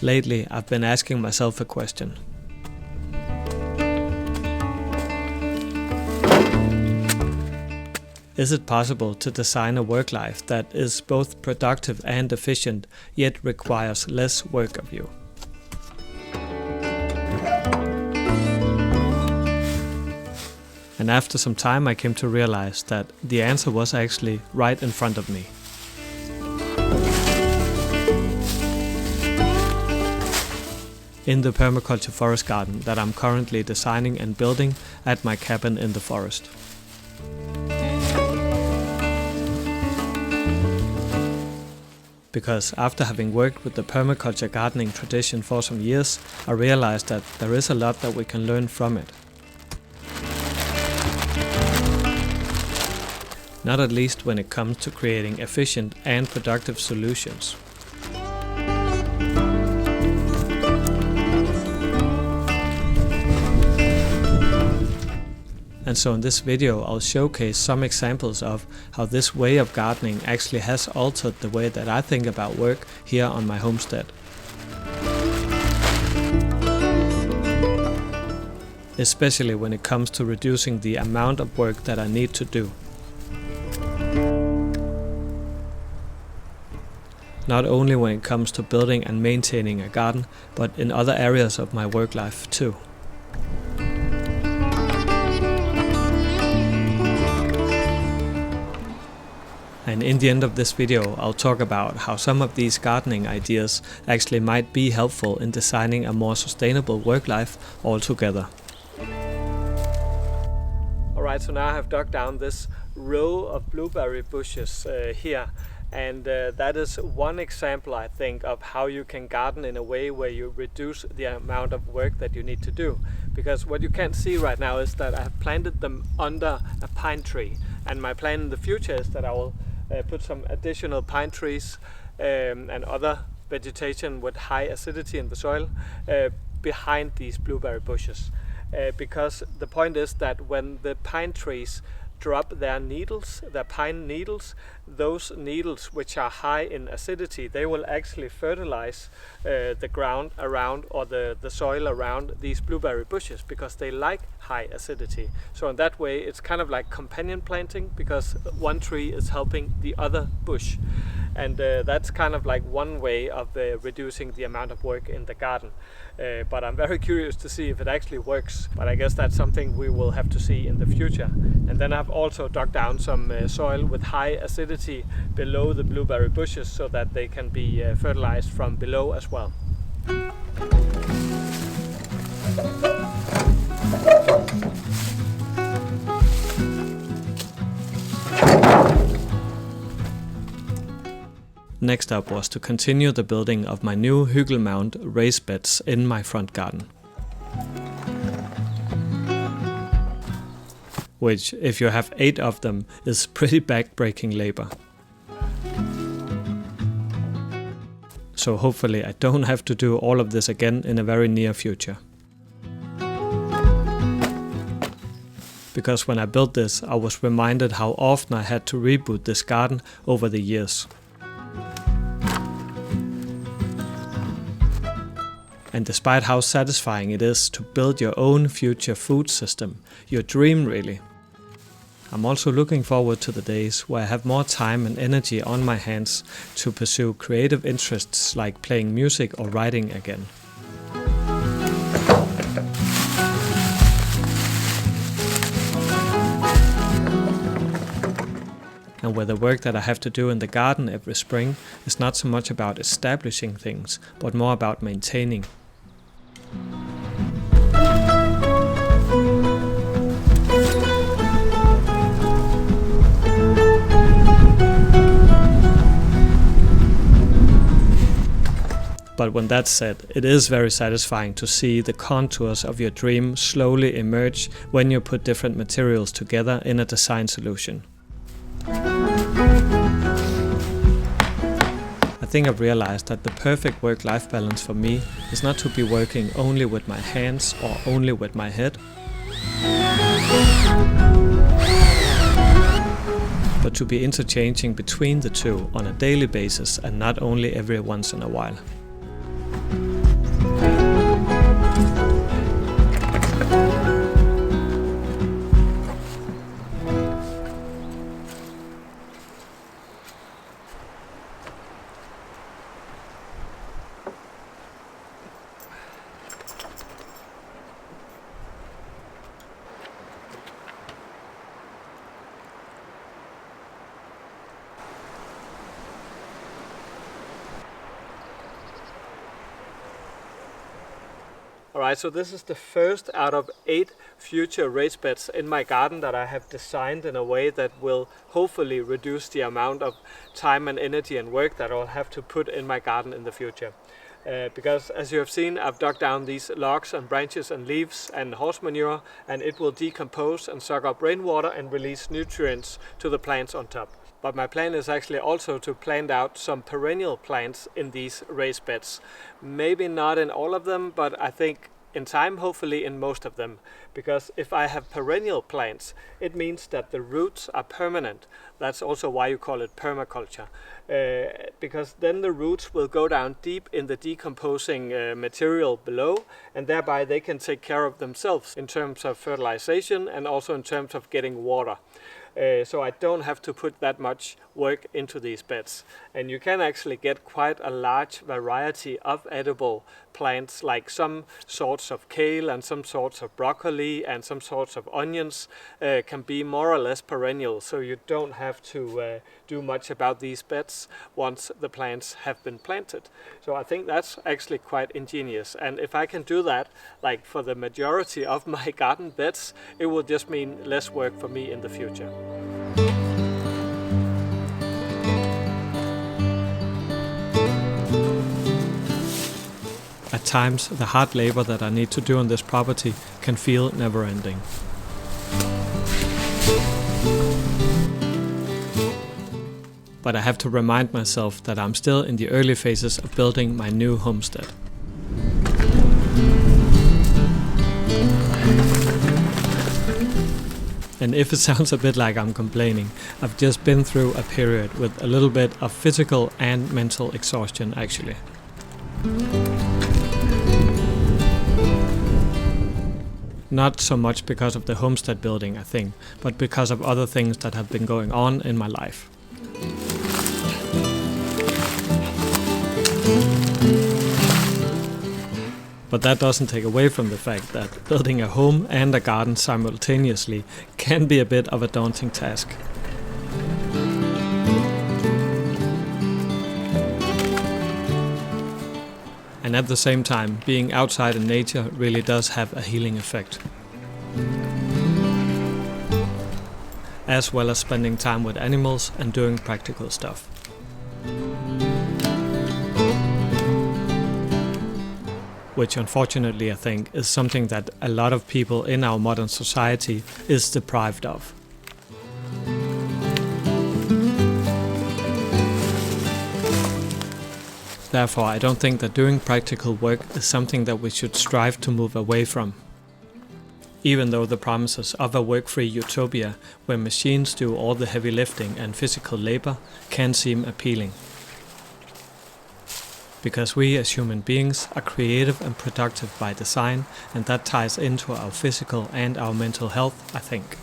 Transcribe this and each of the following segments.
Lately, I've been asking myself a question. Is it possible to design a work life that is both productive and efficient, yet requires less work of you? And after some time I came to realize that the answer was actually right in front of me. In the permaculture forest garden that I'm currently designing and building at my cabin in the forest. Because after having worked with the permaculture gardening tradition for some years, I realized that there is a lot that we can learn from it. Not at least when it comes to creating efficient and productive solutions. And so in this video I'll showcase some examples of how this way of gardening actually has altered the way that I think about work here on my homestead. Especially when it comes to reducing the amount of work that I need to do. Not only when it comes to building and maintaining a garden, but in other areas of my work life too. And in the end of this video, I'll talk about how some of these gardening ideas actually might be helpful in designing a more sustainable work life altogether. Alright, so now I have dug down this row of blueberry bushes here. And that is one example, I think, of how you can garden in a way where you reduce the amount of work that you need to do. Because what you can't see right now is that I have planted them under a pine tree. And my plan in the future is that I will put some additional pine trees and other vegetation with high acidity in the soil behind these blueberry bushes. Because the point is that when the pine trees drop their needles, their pine needles, those needles which are high in acidity, they will actually fertilize the ground around, or the soil around these blueberry bushes, because they like high acidity. So in that way it's kind of like companion planting, because one tree is helping the other bush. And that's kind of like one way of reducing the amount of work in the garden. But I'm very curious to see if it actually works. But I guess that's something we will have to see in the future. And then I've also dug down some soil with high acidity below the blueberry bushes, so that they can be fertilized from below as well. Next up was to continue the building of my new Hügelmound raised beds in my front garden. Which, if you have 8 of them, is pretty back-breaking labor. So hopefully I don't have to do all of this again in a very near future. Because when I built this, I was reminded how often I had to reboot this garden over the years. And despite how satisfying it is to build your own future food system, your dream really, I'm also looking forward to the days where I have more time and energy on my hands to pursue creative interests like playing music or writing again. And where the work that I have to do in the garden every spring is not so much about establishing things, but more about maintaining. But when that's said, it is very satisfying to see the contours of your dream slowly emerge when you put different materials together in a design solution. I think I've realized that the perfect work-life balance for me is not to be working only with my hands or only with my head, but to be interchanging between the two on a daily basis and not only every once in a while. Alright, so this is the first out of 8 future raised beds in my garden that I have designed in a way that will hopefully reduce the amount of time and energy and work that I'll have to put in my garden in the future. Because as you have seen, I've dug down these logs and branches and leaves and horse manure, and it will decompose and suck up rainwater and release nutrients to the plants on top. But my plan is actually also to plant out some perennial plants in these raised beds. Maybe not in all of them, but I think in time, hopefully in most of them. Because if I have perennial plants, it means that the roots are permanent. That's also why you call it permaculture. Because then the roots will go down deep in the decomposing material below, and thereby they can take care of themselves in terms of fertilization and also in terms of getting water. So I don't have to put that much work into these beds. And you can actually get quite a large variety of edible plants, like some sorts of kale and some sorts of broccoli and some sorts of onions can be more or less perennial. So you don't have to do much about these beds once the plants have been planted. So I think that's actually quite ingenious. And if I can do that, like for the majority of my garden beds, it will just mean less work for me in the future. At times, the hard labor that I need to do on this property can feel never-ending. But I have to remind myself that I'm still in the early phases of building my new homestead. And if it sounds a bit like I'm complaining, I've just been through a period with a little bit of physical and mental exhaustion actually. Not so much because of the homestead building, I think, but because of other things that have been going on in my life. But that doesn't take away from the fact that building a home and a garden simultaneously can be a bit of a daunting task. And at the same time, being outside in nature really does have a healing effect. As well as spending time with animals and doing practical stuff. Which unfortunately I think is something that a lot of people in our modern society is deprived of. Therefore, I don't think that doing practical work is something that we should strive to move away from. Even though the promises of a work-free utopia where machines do all the heavy lifting and physical labor can seem appealing. Because we as human beings are creative and productive by design, and that ties into our physical and our mental health, I think.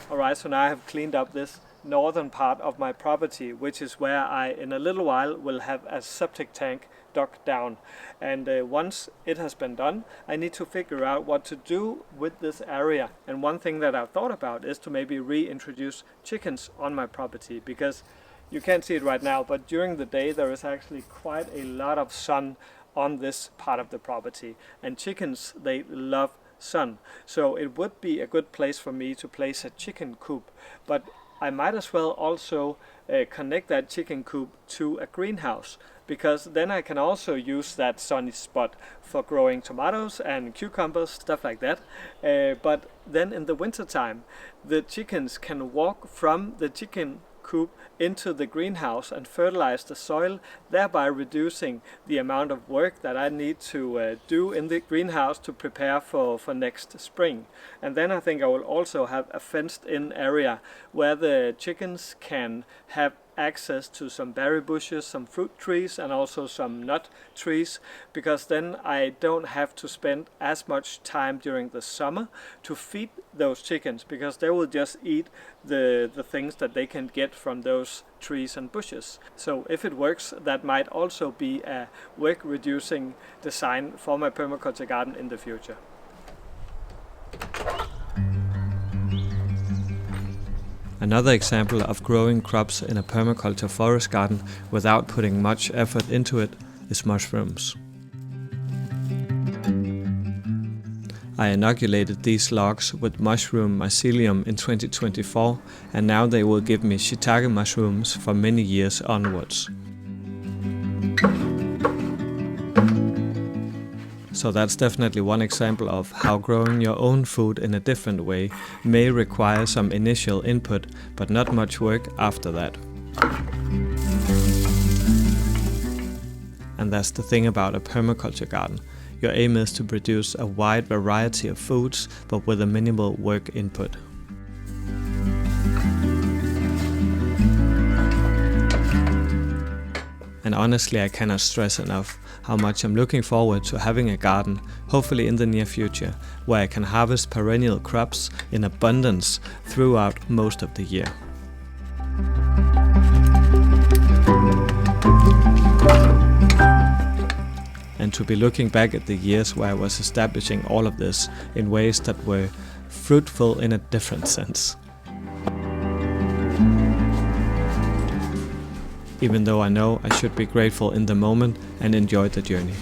Alright, so now I have cleaned up this northern part of my property, which is where I in a little while will have a septic tank dug down. And once it has been done, I need to figure out what to do with this area. And one thing that I've thought about is to maybe reintroduce chickens on my property, because you can't see it right now, but during the day there is actually quite a lot of sun on this part of the property, and chickens, they love sun. So it would be a good place for me to place a chicken coop, but I might as well also connect that chicken coop to a greenhouse, because then I can also use that sunny spot for growing tomatoes and cucumbers, stuff like that. But then in the winter time, the chickens can walk from the chicken coop into the greenhouse and fertilize the soil, thereby reducing the amount of work that I need to do in the greenhouse to prepare for next spring. And then I think I will also have a fenced in area where the chickens can have access to some berry bushes, some fruit trees, and also some nut trees, because then I don't have to spend as much time during the summer to feed those chickens, because they will just eat the things that they can get from those trees and bushes. So if it works, that might also be a work-reducing design for my permaculture garden in the future. Another example of growing crops in a permaculture forest garden without putting much effort into it is mushrooms. I inoculated these logs with mushroom mycelium in 2024, and now they will give me shiitake mushrooms for many years onwards. So that's definitely one example of how growing your own food in a different way may require some initial input, but not much work after that. And that's the thing about a permaculture garden. Your aim is to produce a wide variety of foods, but with a minimal work input. And honestly, I cannot stress enough how much I'm looking forward to having a garden, hopefully in the near future, where I can harvest perennial crops in abundance throughout most of the year. And to be looking back at the years where I was establishing all of this in ways that were fruitful in a different sense. Even though I know I should be grateful in the moment and enjoy the journey.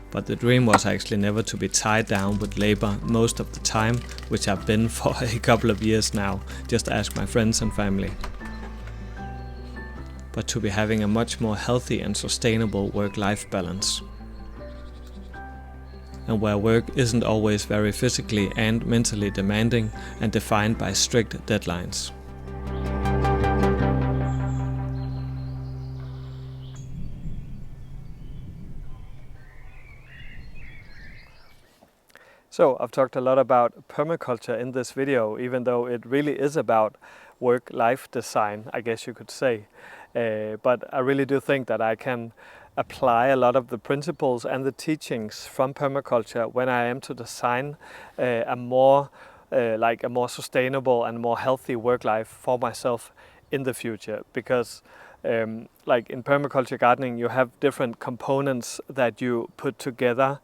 But the dream was actually never to be tied down with labor most of the time, which I've been for a couple of years now, just ask my friends and family. But to be having a much more healthy and sustainable work-life balance. And where work isn't always very physically and mentally demanding and defined by strict deadlines. So I've talked a lot about permaculture in this video, even though it really is about work-life design, I guess you could say. But I really do think that I can apply a lot of the principles and the teachings from permaculture when I am to design a more sustainable and more healthy work life for myself in the future. Because like in permaculture gardening, you have different components that you put together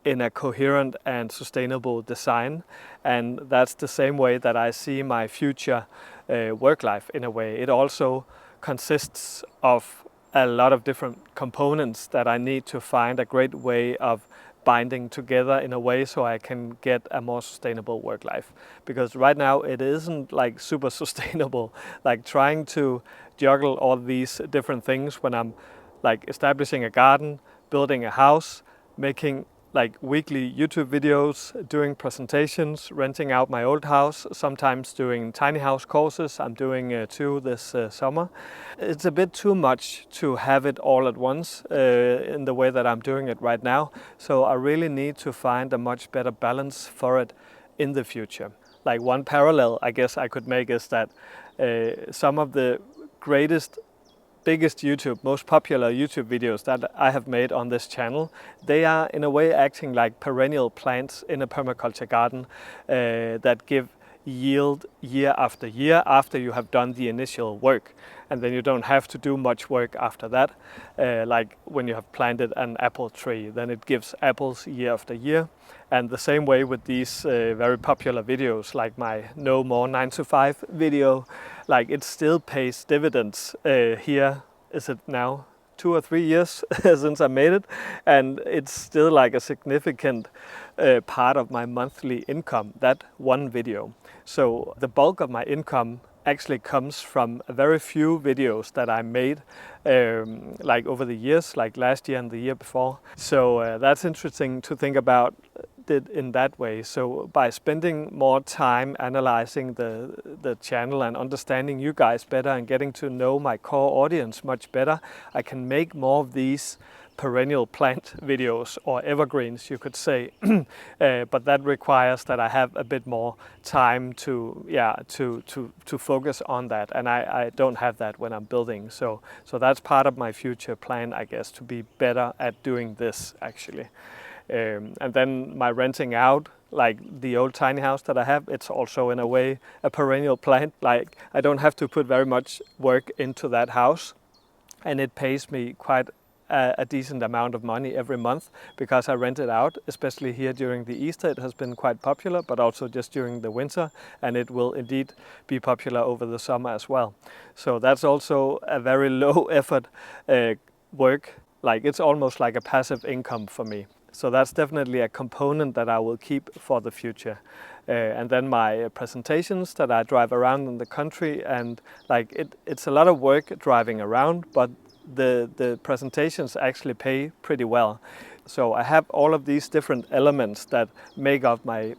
in a coherent and sustainable design, and that's the same way that I see my future work life in a way. It also consists of a lot of different components that I need to find a great way of binding together in a way so I can get a more sustainable work life. Because right now it isn't like super sustainable, like trying to juggle all these different things when I'm like establishing a garden, building a house, making like weekly YouTube videos, doing presentations, renting out my old house, sometimes doing tiny house courses. I'm doing 2 this summer. It's a bit too much to have it all at once in the way that I'm doing it right now. So I really need to find a much better balance for it in the future. Like one parallel I guess I could make is that some of the biggest most popular YouTube videos that I have made on this channel, they are in a way acting like perennial plants in a permaculture garden that give yield year after year after you have done the initial work. And then you don't have to do much work after that. Like when you have planted an apple tree, then it gives apples year after year. And the same way with these very popular videos, like my No More 9 to 5 video, like it still pays dividends here. Is it now 2 or 3 years since I made it? And it's still like a significant part of my monthly income, that one video. So the bulk of my income actually comes from a very few videos that I made like over the years, like last year and the year before. So that's interesting to think about it in that way. So by spending more time analyzing the channel and understanding you guys better and getting to know my core audience much better, I can make more of these perennial plant videos, or evergreens you could say. But that requires that I have a bit more time to focus on that, and I don't have that when I'm building. So that's part of my future plan, I guess, to be better at doing this actually. And then my renting out, like the old tiny house that I have, it's also in a way a perennial plant. Like I don't have to put very much work into that house, and it pays me quite a decent amount of money every month because I rent it out, especially here during the Easter. It has been quite popular, but also just during the winter, and it will indeed be popular over the summer as well. So that's also a very low effort work. Like, it's almost like a passive income for me. So that's definitely a component that I will keep for the future. And then my presentations that I drive around in the country, and like it's a lot of work driving around, but the presentations actually pay pretty well. So I have all of these different elements that make up my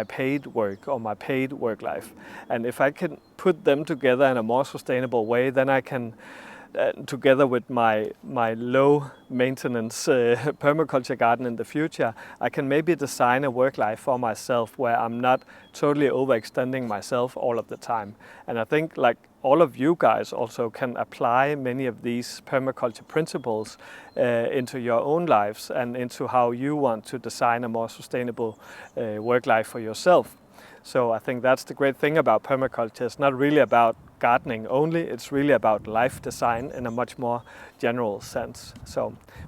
paid work or my paid work life. And if I can put them together in a more sustainable way, then I can together with my low maintenance permaculture garden in the future, I can maybe design a work life for myself where I'm not totally overextending myself all of the time. And I think like all of you guys also can apply many of these permaculture principles into your own lives and into how you want to design a more sustainable work life for yourself. So I think that's the great thing about permaculture. It's not really about gardening only, it's really about life design in a much more general sense.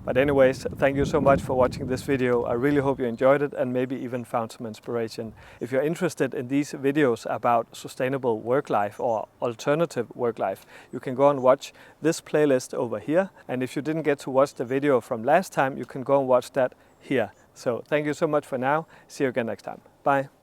But anyways, thank you so much for watching this video. I really hope you enjoyed it and maybe even found some inspiration. If you're interested in these videos about sustainable work life or alternative work life, you can go and watch this playlist over here. And if you didn't get to watch the video from last time, you can go and watch that here. So thank you so much for now. See you again next time. Bye.